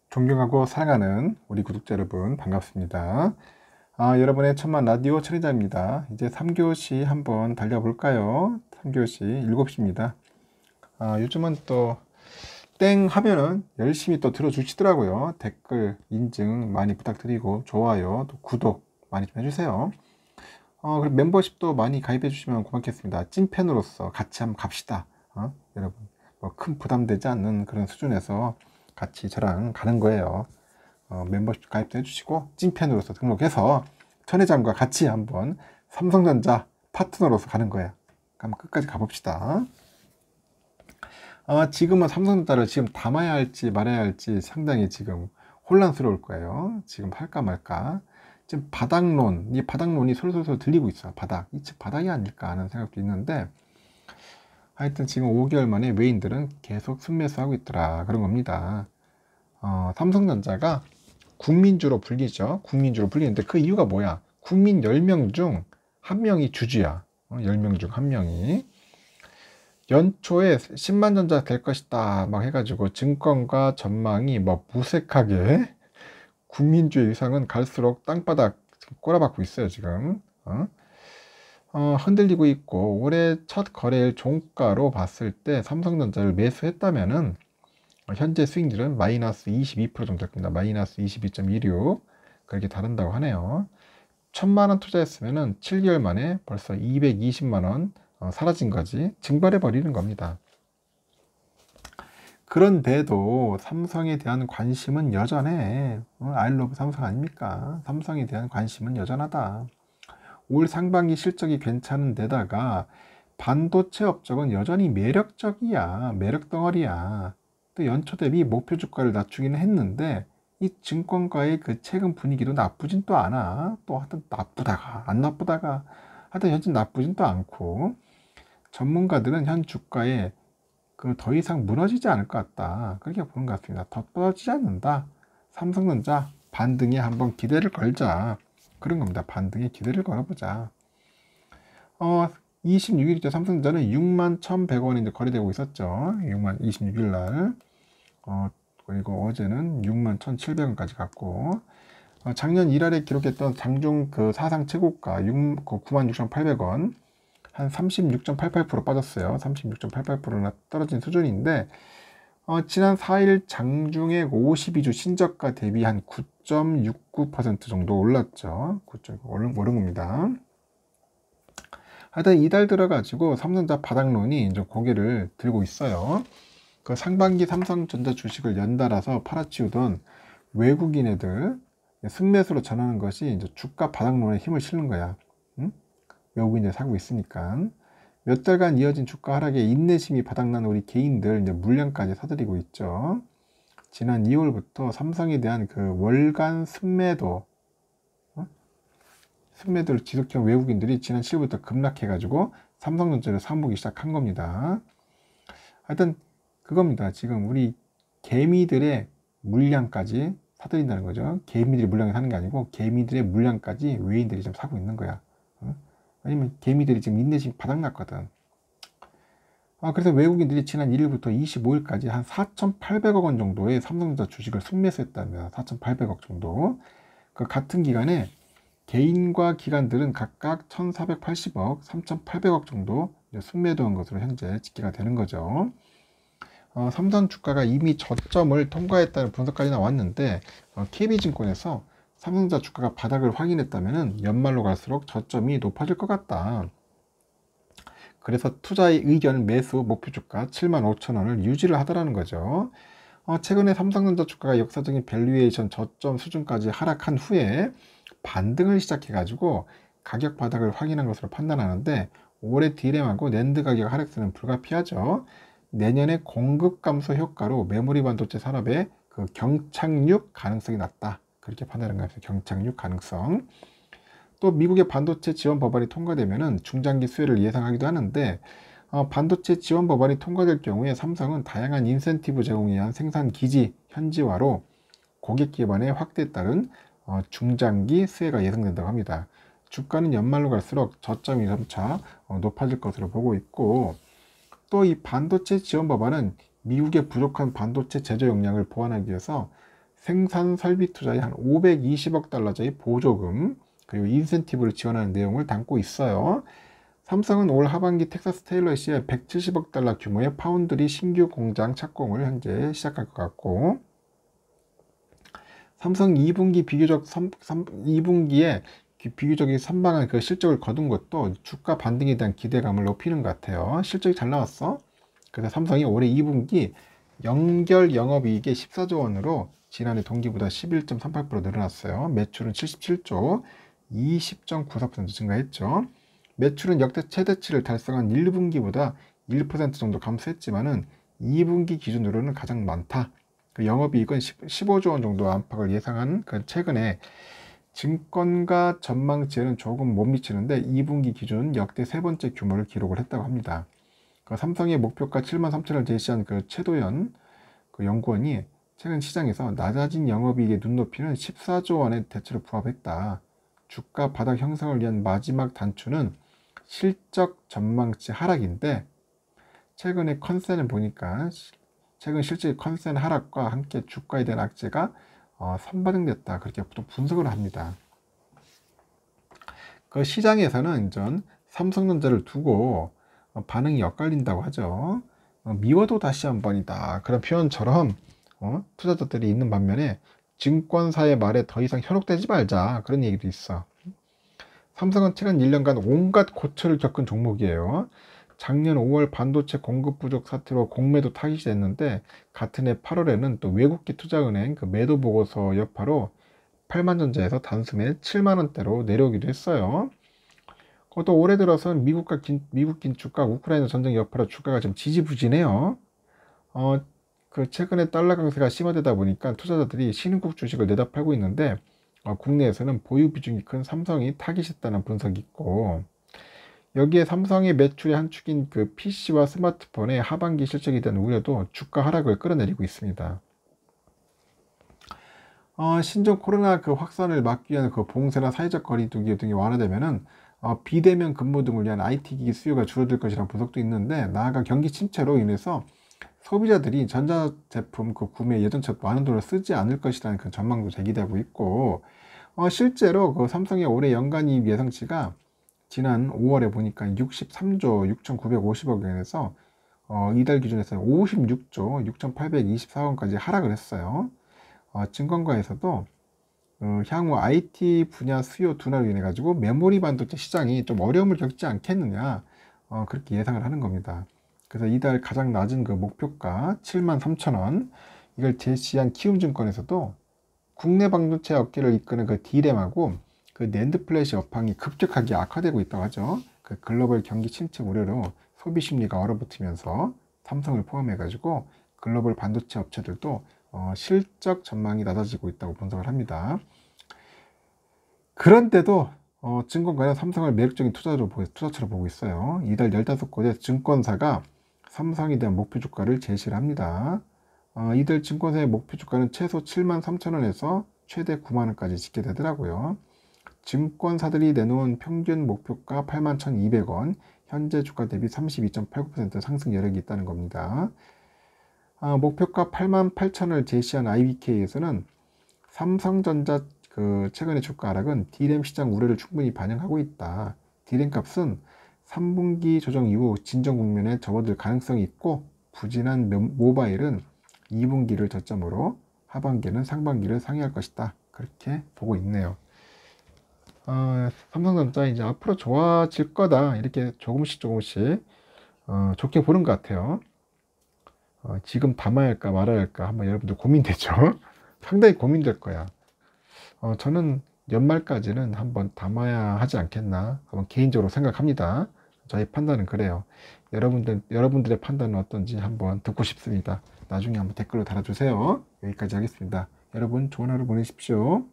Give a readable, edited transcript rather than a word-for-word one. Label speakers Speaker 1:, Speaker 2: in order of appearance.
Speaker 1: 존경하고 사랑하는 우리 구독자 여러분 반갑습니다. 여러분의 천만 라디오 천혜자입니다. 이제 3교시 한번 달려볼까요? 3교시 7시입니다. 요즘은 또 땡 하면은 열심히 또 들어주시더라고요. 댓글, 인증 많이 부탁드리고 좋아요, 또 구독 많이 좀 해주세요. 그리고 멤버십도 많이 가입해 주시면 고맙겠습니다. 찐팬으로서 같이 한번 갑시다. 여러분 뭐 큰 부담되지 않는 그런 수준에서 같이 저랑 가는 거예요. 멤버십 가입도 해주시고 찐팬으로서 등록해서 천회장과 같이 한번 삼성전자 파트너로서 가는 거예요. 한번 끝까지 가봅시다. 지금은 삼성전자를 지금 담아야 할지 말아야 할지 상당히 지금 혼란스러울 거예요. 지금 할까 말까. 지금 이 바닥론이 솔솔솔 들리고 있어요. 바닥이 아닐까 하는 생각도 있는데, 하여튼 지금 5개월 만에 외인들은 계속 순매수하고 있더라, 그런 겁니다. 삼성전자가 국민주로 불리죠. 국민주로 불리는데 그 이유가 뭐야? 국민 10명 중 1명이 주주야. 10명 중 1명이. 연초에 10만 전자 될 것이다 막 해가지고 증권가 전망이 뭐 무색하게 국민주의 위상은 갈수록 땅바닥 꼬라박고 있어요 지금. 흔들리고 있고, 올해 첫 거래일 종가로 봤을 때 삼성전자를 매수했다면은 현재 수익률은 마이너스 22% 정도 될 겁니다. 마이너스 22.16 그렇게 다른다고 하네요. 1000만원 투자했으면은 7개월 만에 벌써 220만원 사라진 거지. 증발해 버리는 겁니다. 그런데도 삼성에 대한 관심은 여전해. 아이러브 삼성 아닙니까? 삼성에 대한 관심은 여전하다. 올 상반기 실적이 괜찮은 데다가 반도체 업적은 여전히 매력적이야. 매력 덩어리야. 또 연초 대비 목표 주가를 낮추기는 했는데 이 증권가의 그 최근 분위기도 나쁘진 또 않아. 또 하여튼 나쁘다가 안 나쁘다가 하여튼 현재 나쁘진 또 않고, 전문가들은 현 주가에 그 더 이상 무너지지 않을 것 같다, 그렇게 보는 것 같습니다. 더 떨어지지 않는다. 삼성전자 반등에 한번 기대를 걸자, 그런 겁니다. 반등에 기대를 걸어보자. 26일이죠. 삼성전자는 61,100원에 이제 거래되고 있었죠. 26일 날. 그리고 어제는 61,700원까지 갔고, 작년 1월에 기록했던 장중 그 사상 최고가 96,800원, 한 36.88% 빠졌어요. 36.88%나 떨어진 수준인데, 지난 4일 장중에 52주 신저가 대비 한 9.69% 정도 올랐죠. 9.69 오른 겁니다. 하여튼 이달 들어가지고 삼성전자 바닥론이 이제 고개를 들고 있어요. 그 상반기 삼성전자 주식을 연달아서 팔아치우던 외국인 애들 순매수로 전하는 것이 이제 주가 바닥론에 힘을 실는 거야. 응? 외국인들 사고 있으니까. 몇 달간 이어진 주가 하락에 인내심이 바닥난 우리 개인들 이제 물량까지 사들이고 있죠. 지난 2월부터 삼성에 대한 그 월간 순매도를 지속해온 외국인들이 지난 7월부터 급락해가지고 삼성전자를 사모기 시작한 겁니다. 하여튼 그겁니다. 지금 우리 개미들의 물량까지 사들인다는 거죠. 개미들이 물량을 사는 게 아니고 개미들의 물량까지 외인들이 좀 사고 있는 거야. 왜냐면 개미들이 지금 인내심이 바닥났거든. 그래서 외국인들이 지난 1일부터 25일까지 한 4,800억 원 정도의 삼성전자 주식을 순매수했다며. 4,800억 정도. 그 같은 기간에 개인과 기관들은 각각 1,480억, 3,800억 정도 순매도한 것으로 현재 집계가 되는 거죠. 삼성 주가가 이미 저점을 통과했다는 분석까지 나왔는데, KB증권에서 삼성전자 주가가 바닥을 확인했다면 연말로 갈수록 저점이 높아질 것 같다. 그래서 투자의 의견 매수 목표 주가 75,000원을 유지를 하더라는 거죠. 최근에 삼성전자 주가가 역사적인 밸류에이션 저점 수준까지 하락한 후에 반등을 시작해가지고 가격 바닥을 확인한 것으로 판단하는데, 올해 D램하고 낸드 가격 하락세는 불가피하죠. 내년에 공급 감소 효과로 메모리 반도체 산업의 그 경착륙 가능성이 낮다, 그렇게 판단하는 거예요. 경착륙 가능성. 또 미국의 반도체 지원 법안이 통과되면은 중장기 수혜를 예상하기도 하는데, 반도체 지원 법안이 통과될 경우에 삼성은 다양한 인센티브 제공에 의한 생산 기지 현지화로 고객 기반의 확대에 따른 중장기 수혜가 예상된다고 합니다. 주가는 연말로 갈수록 저점이 점차 높아질 것으로 보고 있고, 또 이 반도체 지원 법안은 미국의 부족한 반도체 제조 역량을 보완하기 위해서 생산 설비 투자에 한 520억 달러짜리 보조금 그리고 인센티브를 지원하는 내용을 담고 있어요. 삼성은 올 하반기 텍사스 테일러시에 170억 달러 규모의 파운드리 신규 공장 착공을 현재 시작할 것 같고, 삼성 2분기 비교적 2분기에 비교적인 선방한 그 실적을 거둔 것도 주가 반등에 대한 기대감을 높이는 것 같아요. 실적이 잘 나왔어. 그래서 삼성이 올해 2분기 연결 영업이익이 14조 원으로 지난해 동기보다 11.38% 늘어났어요. 매출은 77조, 20.94% 증가했죠. 매출은 역대 최대치를 달성한 1분기보다 1% 정도 감소했지만은 2분기 기준으로는 가장 많다. 그 영업이익은 15조 원 정도 안팎을 예상한 그 최근에 증권가 전망치에는 조금 못 미치는데 2분기 기준 역대 세 번째 규모를 기록을 했다고 합니다. 그 삼성의 목표가 7만 3천을 제시한 그 최도연 그 연구원이 최근 시장에서 낮아진 영업이익의 눈높이는 14조 원의 대체로 부합했다. 주가 바닥 형성을 위한 마지막 단추는 실적 전망치 하락인데, 최근의 컨센을 보니까 최근 실질 컨센 하락과 함께 주가에 대한 악재가 선반영됐다, 그렇게 또 분석을 합니다. 그 시장에서는 전 삼성전자를 두고 반응이 엇갈린다고 하죠. 미워도 다시 한 번이다, 그런 표현처럼 투자자들이 있는 반면에 증권사의 말에 더 이상 현혹되지 말자, 그런 얘기도 있어. 삼성은 최근 1년간 온갖 고초를 겪은 종목이에요. 작년 5월 반도체 공급 부족 사태로 공매도 타깃이 됐는데, 같은 해 8월에는 또 외국계 투자은행 그 매도 보고서 여파로 8만전자에서 단숨에 7만원대로 내려오기도 했어요. 또 올해 들어서는 미국 긴축과 우크라이나 전쟁 여파로 주가가 좀 지지부진해요. 그 최근에 달러 강세가 심화되다 보니까 투자자들이 신흥국 주식을 내다 팔고 있는데, 국내에서는 보유 비중이 큰 삼성이 타깃했다는 분석이 있고, 여기에 삼성의 매출의 한 축인 그 PC와 스마트폰의 하반기 실적에 대한 우려도 주가 하락을 끌어내리고 있습니다. 신종 코로나 그 확산을 막기 위한 그 봉쇄나 사회적 거리두기 등이 완화되면은 비대면 근무 등을 위한 IT 기기 수요가 줄어들 것이라는 분석도 있는데, 나아가 경기 침체로 인해서 소비자들이 전자제품 그 구매 예전처럼 많은 돈을 쓰지 않을 것이라는 그 전망도 제기되고 있고, 실제로 그 삼성의 올해 연간이익 예상치가 지난 5월에 보니까 63조 6,950억 원에서 이달 기준에서 56조 6,824원까지 하락을 했어요. 증권가에서도 향후 IT 분야 수요 둔화로 인해 가지고 메모리 반도체 시장이 좀 어려움을 겪지 않겠느냐, 그렇게 예상을 하는 겁니다. 그래서 이달 가장 낮은 그 목표가 7만 3천원, 이걸 제시한 키움증권에서도 국내 반도체 업계를 이끄는 그 D램하고 그 낸드 플래시 업황이 급격하게 악화되고 있다고 하죠. 그 글로벌 경기 침체 우려로 소비 심리가 얼어붙으면서 삼성을 포함해 가지고 글로벌 반도체 업체들도 실적 전망이 낮아지고 있다고 분석을 합니다. 그런데도 증권가는 삼성을 매력적인 투자처로 보고 있어요. 이달 15곳의 증권사가 삼성에 대한 목표 주가를 제시를 합니다. 이달 증권사의 목표 주가는 최소 7만 3천원에서 최대 9만원까지 짓게 되더라고요. 증권사들이 내놓은 평균 목표가 8만 1,200원, 현재 주가 대비 32.89% 상승 여력이 있다는 겁니다. 목표가 8만 8천을 제시한 IBK에서는 삼성전자 그 최근의 주가 하락은 D램 시장 우려를 충분히 반영하고 있다. D램 값은 3분기 조정 이후 진정 국면에 접어들 가능성이 있고, 부진한 모바일은 2분기를 저점으로 하반기는 상반기를 상회할 것이다, 그렇게 보고 있네요. 삼성전자 이제 앞으로 좋아질 거다, 이렇게 조금씩 좋게 보는 것 같아요. 지금 담아야 할까 말아야 할까 한번 여러분들 고민되죠? 상당히 고민될 거야. 저는 연말까지는 한번 담아야 하지 않겠나 한번 개인적으로 생각합니다. 저의 판단은 그래요. 여러분들의 판단은 어떤지 한번 듣고 싶습니다. 나중에 한번 댓글로 달아주세요. 여기까지 하겠습니다. 여러분 좋은 하루 보내십시오.